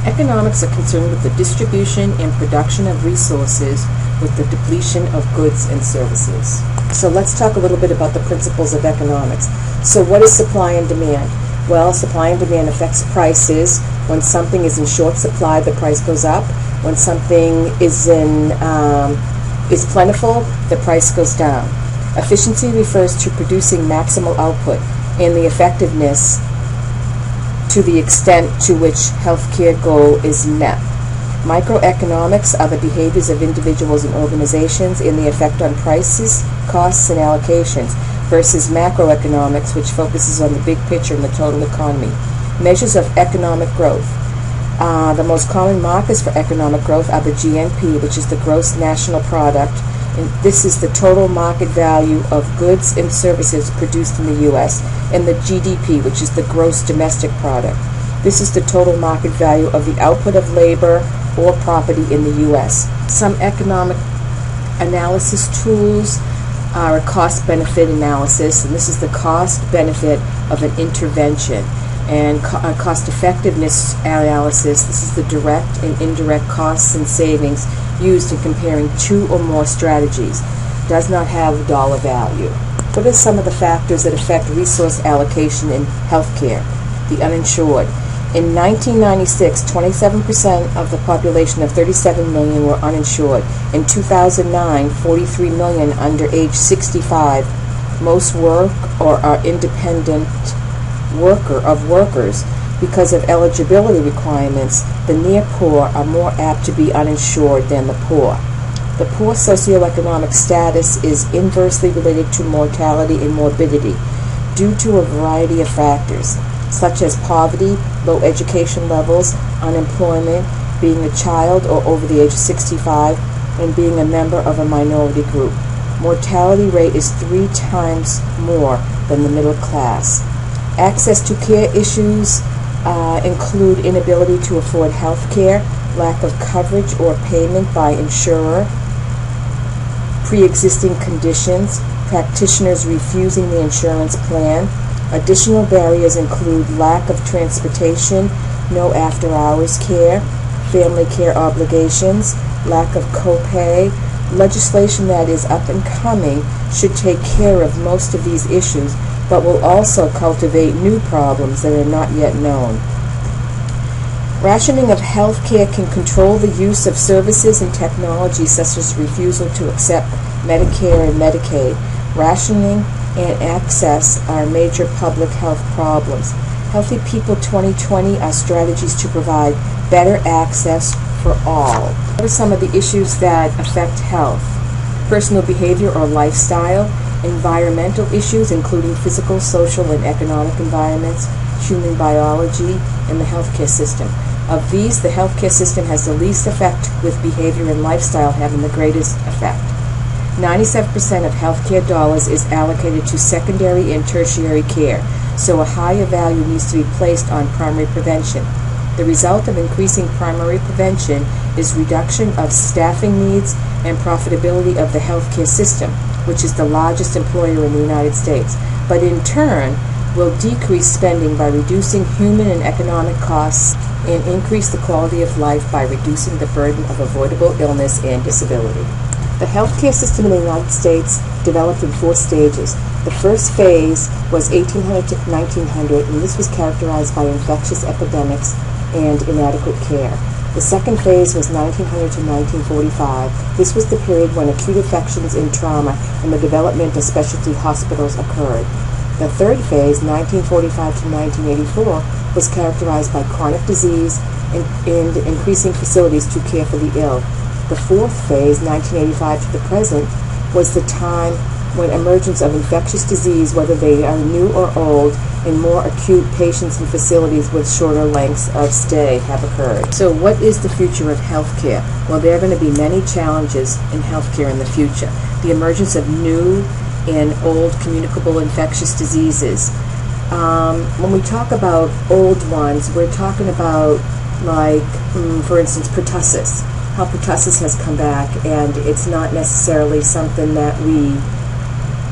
Economics are concerned with the distribution and production of resources with the depletion of goods and services. So let's talk a little bit about the principles of economics. So what is supply and demand? Well, supply and demand affects prices. When something is in short supply, the price goes up. When something is plentiful, the price goes down. Efficiency refers to producing maximal output and the effectiveness to the extent to which healthcare goal is met. Microeconomics are the behaviors of individuals and organizations and the effect on prices, costs, and allocations, versus macroeconomics, which focuses on the big picture and the total economy. Measures of economic growth. The most common markers for economic growth are the GNP, which is the gross national product, and this is the total market value of goods and services produced in the U.S., and the GDP, which is the gross domestic product. This is the total market value of the output of labor or property in the U.S. Some economic analysis tools are a cost-benefit analysis, and this is the cost-benefit of an intervention. And cost-effectiveness analysis, this is the direct and indirect costs and savings used in comparing two or more strategies. Does not have dollar value. What are some of the factors that affect resource allocation in healthcare? The uninsured. In 1996, 27% of the population of 37 million were uninsured. In 2009, 43 million under age 65. Most work or are independent workers. Because of eligibility requirements, the near poor are more apt to be uninsured than the poor. The poor socioeconomic status is inversely related to mortality and morbidity due to a variety of factors, such as poverty, low education levels, unemployment, being a child or over the age of 65, and being a member of a minority group. Mortality rate is 3 times more than the middle class. Access to care issues include inability to afford health care, lack of coverage or payment by insurer, pre-existing conditions, practitioners refusing the insurance plan. Additional barriers include lack of transportation, no after-hours care, family care obligations, lack of copay. Legislation that is up and coming should take care of most of these issues, but will also cultivate new problems that are not yet known. Rationing of health care can control the use of services and technology, such as refusal to accept Medicare and Medicaid. Rationing and access are major public health problems. Healthy People 2020 are strategies to provide better access for all. What are some of the issues that affect health? Personal behavior or lifestyle, environmental issues including physical, social, and economic environments, human biology, and the healthcare system. Of these, the healthcare system has the least effect, with behavior and lifestyle having the greatest effect. 97% of healthcare dollars is allocated to secondary and tertiary care, so a higher value needs to be placed on primary prevention. The result of increasing primary prevention is reduction of staffing needs and profitability of the healthcare system, which is the largest employer in the United States, but in turn will decrease spending by reducing human and economic costs and increase the quality of life by reducing the burden of avoidable illness and disability. The healthcare system in the United States developed in 4 stages. The first phase was 1800 to 1900, and this was characterized by infectious epidemics and inadequate care. The second phase was 1900 to 1945. This was the period when acute infections and trauma and the development of specialty hospitals occurred. The third phase, 1945 to 1984, was characterized by chronic disease and increasing facilities to care for the ill. The fourth phase, 1985 to the present, was the time when emergence of infectious disease, whether they are new or old, and more acute patients in facilities with shorter lengths of stay have occurred. So what is the future of healthcare? Well, there are going to be many challenges in healthcare in the future. The emergence of new and old communicable infectious diseases. When we talk about old ones, we're talking about, like, for instance, pertussis. How pertussis has come back, and it's not necessarily something that we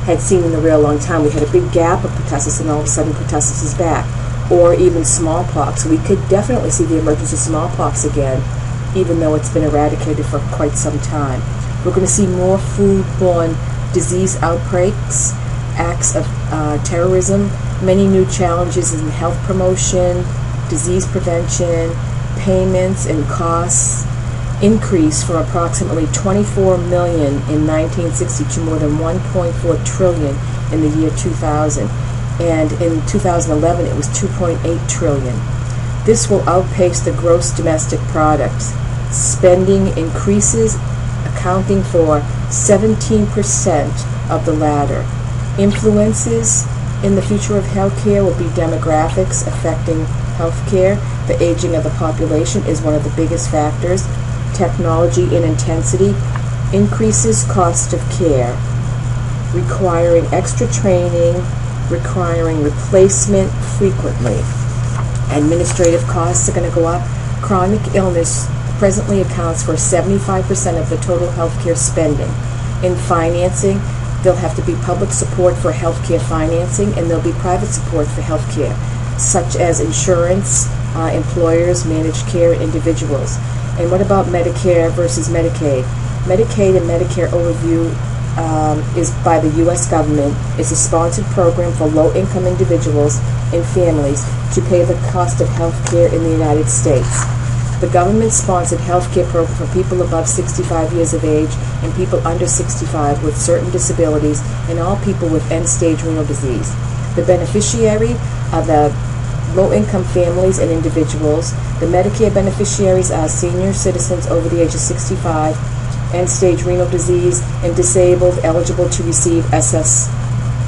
had seen in a real long time. We had a big gap of pertussis, and all of a sudden pertussis is back. or even smallpox. We could definitely see the emergence of smallpox again, even though it's been eradicated for quite some time. We're going to see more foodborne disease outbreaks, acts of terrorism, many new challenges in health promotion, disease prevention, payments and costs increase from approximately 24 million in 1960 to more than 1.4 trillion in the year 2000. And in 2011 it was 2.8 trillion. This will outpace the gross domestic product. Spending increases, accounting for 17% of the latter. Influences in the future of healthcare will be demographics affecting healthcare. The aging of the population is one of the biggest factors. Technology and intensity increases cost of care, requiring extra training, requiring replacement frequently. Administrative costs are going to go up. Chronic illness presently accounts for 75% of the total healthcare spending. In financing, there'll have to be public support for healthcare financing, and there'll be private support for healthcare, such as insurance, employers, managed care, individuals. And what about Medicare versus Medicaid? Medicaid and Medicare overview is by the U.S. government. It's a sponsored program for low-income individuals and families to pay the cost of health care in the United States. The government-sponsored health care program for people above 65 years of age and people under 65 with certain disabilities and all people with end-stage renal disease. The beneficiary are the low-income families and individuals. The Medicare beneficiaries are senior citizens over the age of 65, end-stage renal disease, and disabled, eligible to receive SS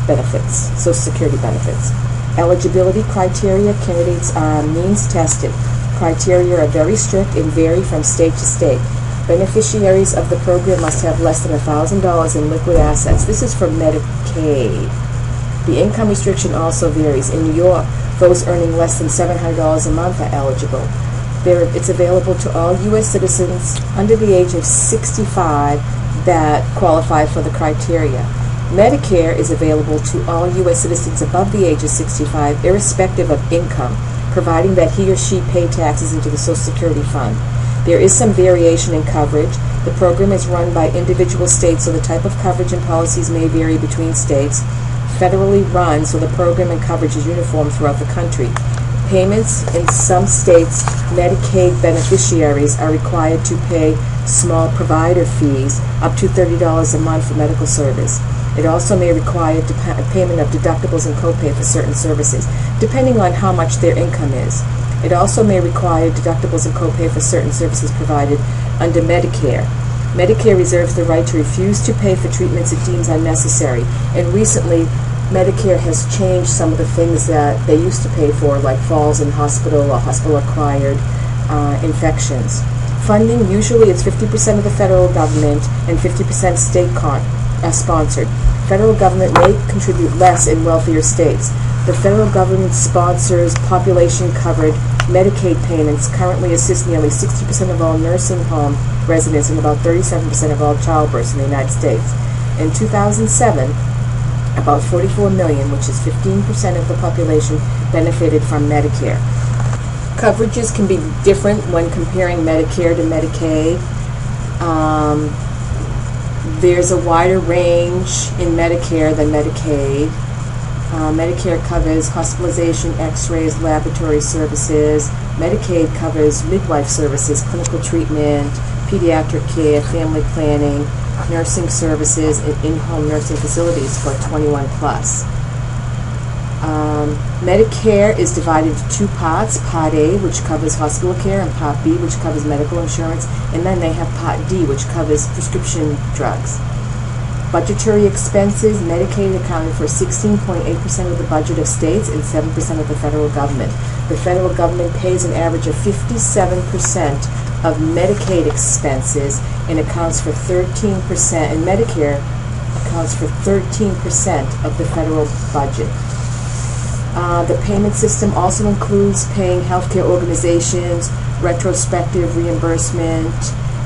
benefits, Social Security benefits. Eligibility criteria: candidates are means tested. Criteria are very strict and vary from state to state. Beneficiaries of the program must have less than $1,000 in liquid assets. This is for Medicaid. The income restriction also varies. In New York, those earning less than $700 a month are eligible. It's available to all U.S. citizens under the age of 65 that qualify for the criteria. Medicare is available to all U.S. citizens above the age of 65, irrespective of income, providing that he or she pay taxes into the Social Security Fund. There is some variation in coverage. The program is run by individual states, so the type of coverage and policies may vary between states. Federally run, so the program and coverage is uniform throughout the country. Payments: in some states, Medicaid beneficiaries are required to pay small provider fees up to $30 a month for medical service. It also may require payment of deductibles and copay for certain services, depending on how much their income is. It also may require deductibles and copay for certain services provided under Medicare. Medicare reserves the right to refuse to pay for treatments it deems unnecessary, and recently Medicare has changed some of the things that they used to pay for, like falls in hospital or hospital-acquired infections. Funding: usually it's 50% of the federal government and 50% state sponsored. Federal government may contribute less in wealthier states. The federal government sponsors population-covered Medicaid payments, currently assist nearly 60% of all nursing home residents and about 37% of all childbirths in the United States. In 2007, about 44 million, which is 15% of the population, benefited from Medicare. Coverages can be different when comparing Medicare to Medicaid. There's a wider range in Medicare than Medicaid. Medicare covers hospitalization, x-rays, laboratory services. Medicaid covers midwife services, clinical treatment, pediatric care, family planning, nursing services, and in-home nursing facilities for 21 plus. Medicare is divided into two parts: Part A, which covers hospital care, and Part B, which covers medical insurance, and then they have Part D, which covers prescription drugs. Budgetary expenses: Medicaid accounted for 16.8% of the budget of states and 7% of the federal government. The federal government pays an average of 57% of Medicaid expenses and accounts for 13%, and Medicare accounts for 13% of the federal budget. The payment system also includes paying healthcare organizations, retrospective reimbursement,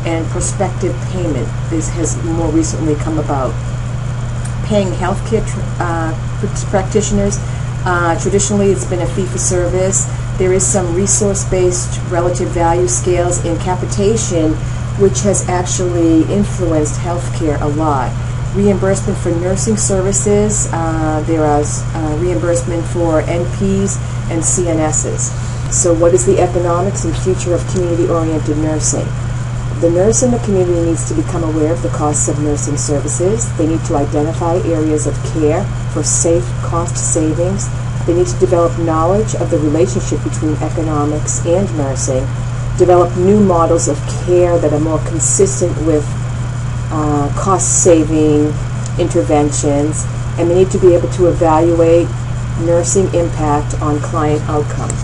and prospective payment. This has more recently come about. Paying healthcare practitioners Traditionally, it's been a fee-for-service. There is some resource-based relative value scales in capitation, which has actually influenced healthcare a lot. Reimbursement for nursing services, there is reimbursement for NPs and CNSs. So what is the economics and future of community-oriented nursing? The nurse in the community needs to become aware of the costs of nursing services. They need to identify areas of care for safe cost savings. They need to develop knowledge of the relationship between economics and nursing, develop new models of care that are more consistent with cost-saving interventions, and they need to be able to evaluate nursing impact on client outcomes.